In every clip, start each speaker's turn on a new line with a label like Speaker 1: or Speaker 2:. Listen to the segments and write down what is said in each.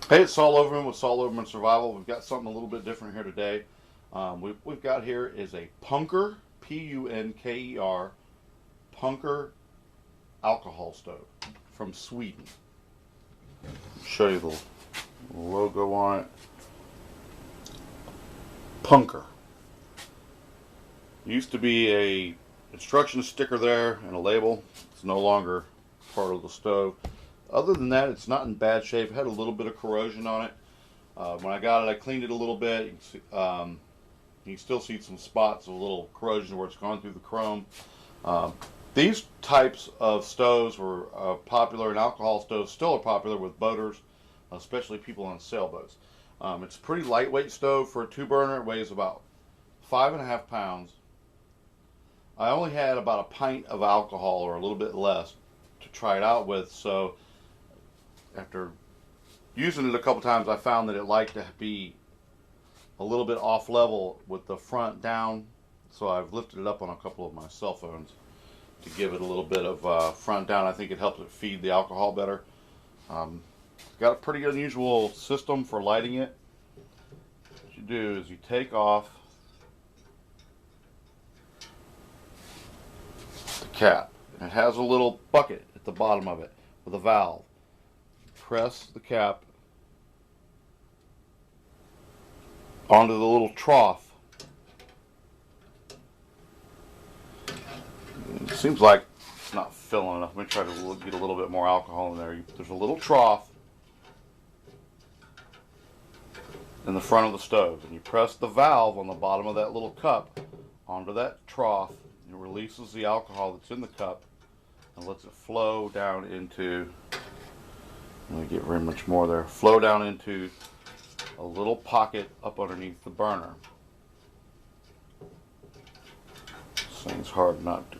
Speaker 1: Hey, it's Saul Overman with Saul Overman Survival. We've got something a little bit different here today. We've got here is a Punker, Punker, Punker alcohol stove from Sweden. I'll show you the logo on it. Punker. Used to be a instruction sticker there and a label. It's no longer part of the stove. Other than that, it's not in bad shape. It had a little bit of corrosion on it. When I got it, I cleaned it a little bit. You can still see some spots of a little corrosion where it's gone through the chrome. These types of stoves were popular, and alcohol stoves still are popular with boaters, especially people on sailboats. It's a pretty lightweight stove for a two-burner. It weighs about 5.5 pounds. I only had about a pint of alcohol or a little bit less to try it out with, so after using it a couple times, I found that it liked to be a little bit off level with the front down, so I've lifted it up on a couple of my cell phones to give it a little bit of front down. I think it helps it feed the alcohol better. Got a pretty unusual system for lighting it. What you do is you take off the cap. It has a little bucket at the bottom of it with a valve. Press the cap onto the little trough. It seems like it's not filling enough. Let me try to get a little bit more alcohol in there. There's a little trough in the front of the stove, and you press the valve on the bottom of that little cup onto that trough, and it releases the alcohol that's in the cup and lets it flow down into, let me get very much more there, flow down into a little pocket up underneath the burner. This thing's hard not to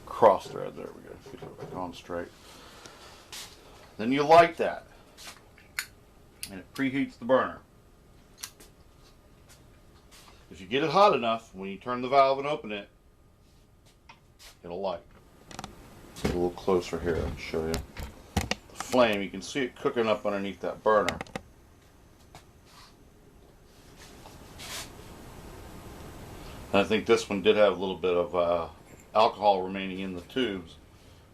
Speaker 1: cross thread. There we go. Get it back on straight. Then you light that, and it preheats the burner. If you get it hot enough, when you turn the valve and open it, it'll light. Get a little closer here, I'll show you. The flame, you can see it cooking up underneath that burner. And I think this one did have a little bit of alcohol remaining in the tubes,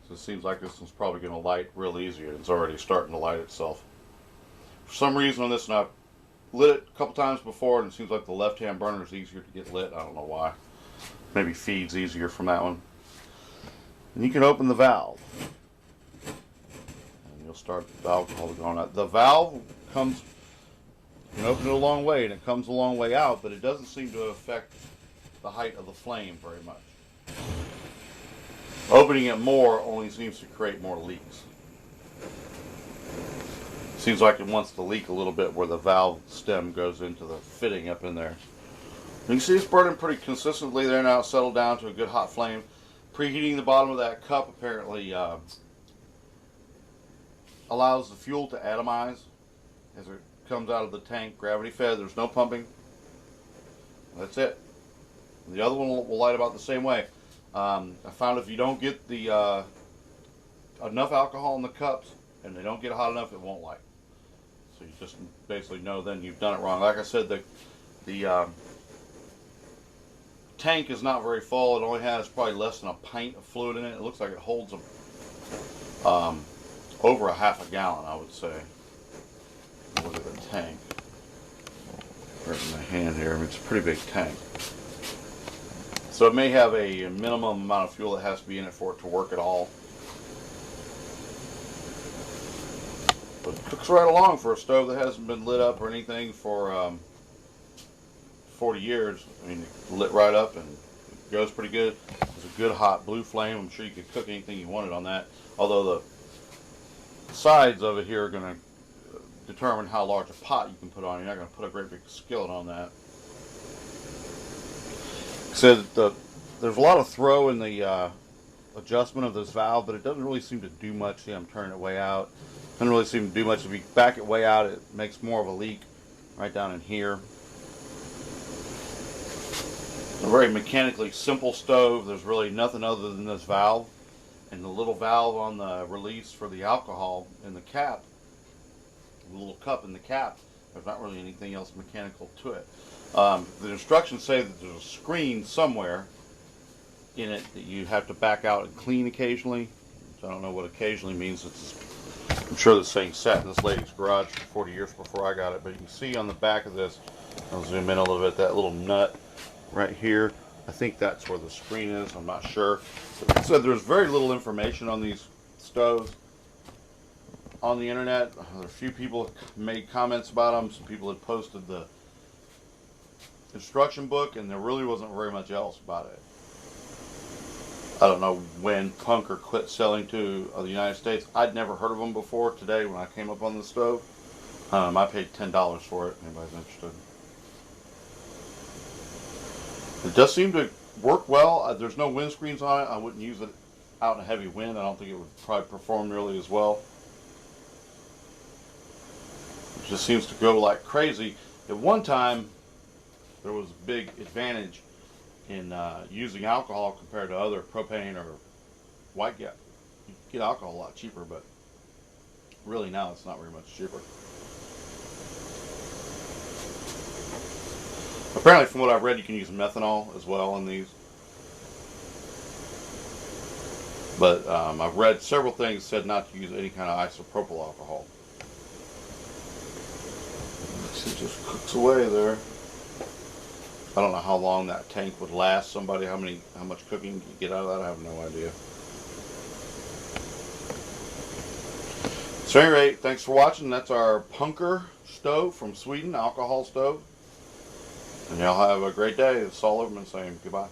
Speaker 1: so it seems like this one's probably going to light real easy. It's already starting to light itself. For some reason on this one, I've lit it a couple times before, and it seems like the left-hand burner is easier to get lit. I don't know why. Maybe feed's easier from that one. And you can open the valve, and you'll start the alcohol going out. The valve comes, you can open it a long way, and it comes a long way out, but it doesn't seem to affect the height of the flame very much. Opening it more only seems to create more leaks. Seems like it wants to leak a little bit where the valve stem goes into the fitting up in there. You can see it's burning pretty consistently there now. It's settled down to a good hot flame. Preheating the bottom of that cup apparently allows the fuel to atomize as it comes out of the tank. Gravity fed. There's no pumping. That's it. The other one will light about the same way. I found if you don't get the enough alcohol in the cups and they don't get hot enough, it won't light. So you just basically know then you've done it wrong. Like I said, the tank is not very full. It only has probably less than a pint of fluid in it. It looks like it holds over a half a gallon, I would say. Look at the tank. Right in my hand here. I mean, it's a pretty big tank. So it may have a minimum amount of fuel that has to be in it for it to work at all. But it cooks right along for a stove that hasn't been lit up or anything for 40 years. I mean, it lit right up and it goes pretty good. It's a good hot blue flame. I'm sure you could cook anything you wanted on that. Although the sides of it here are going to determine how large a pot you can put on. You're not going to put a great big skillet on that. Said there's a lot of throw in the adjustment of this valve, but it doesn't really seem to do much. See, I'm turning it way out. Doesn't really seem to do much. If you back it way out, it makes more of a leak right down in here. A very mechanically simple stove. There's really nothing other than this valve and the little valve on the release for the alcohol in the cap the little cup and the cap. There's not really anything else mechanical to it. The instructions say that there's a screen somewhere in it that you have to back out and clean occasionally. I don't know what occasionally means. I'm sure this thing sat in this lady's garage for 40 years before I got it, but you can see on the back of this, I'll zoom in a little bit, that little nut right here. I think that's where the screen is. I'm not sure. So there's very little information on these stoves on the internet. A few people made comments about them. Some people had posted the instruction book, and there really wasn't very much else about it. I don't know when Punker quit selling to the United States. I'd never heard of them before today when I came up on the stove. I paid $10 for it. Anybody's interested? It does seem to work well. There's no windscreens on it. I wouldn't use it out in a heavy wind. I don't think it would probably perform nearly as well. It just seems to go like crazy. At one time, there was a big advantage in using alcohol compared to other propane or white gas. You get alcohol a lot cheaper, but really now it's not very much cheaper. Apparently, from what I've read, you can use methanol as well in these. But I've read several things that said not to use any kind of isopropyl alcohol. It just cooks away there. I don't know how long that tank would last somebody, how much cooking you get out of that, I have no idea. So at any rate, thanks for watching. That's our Punker stove from Sweden, alcohol stove. And y'all have a great day. It's Saul Overman saying goodbye.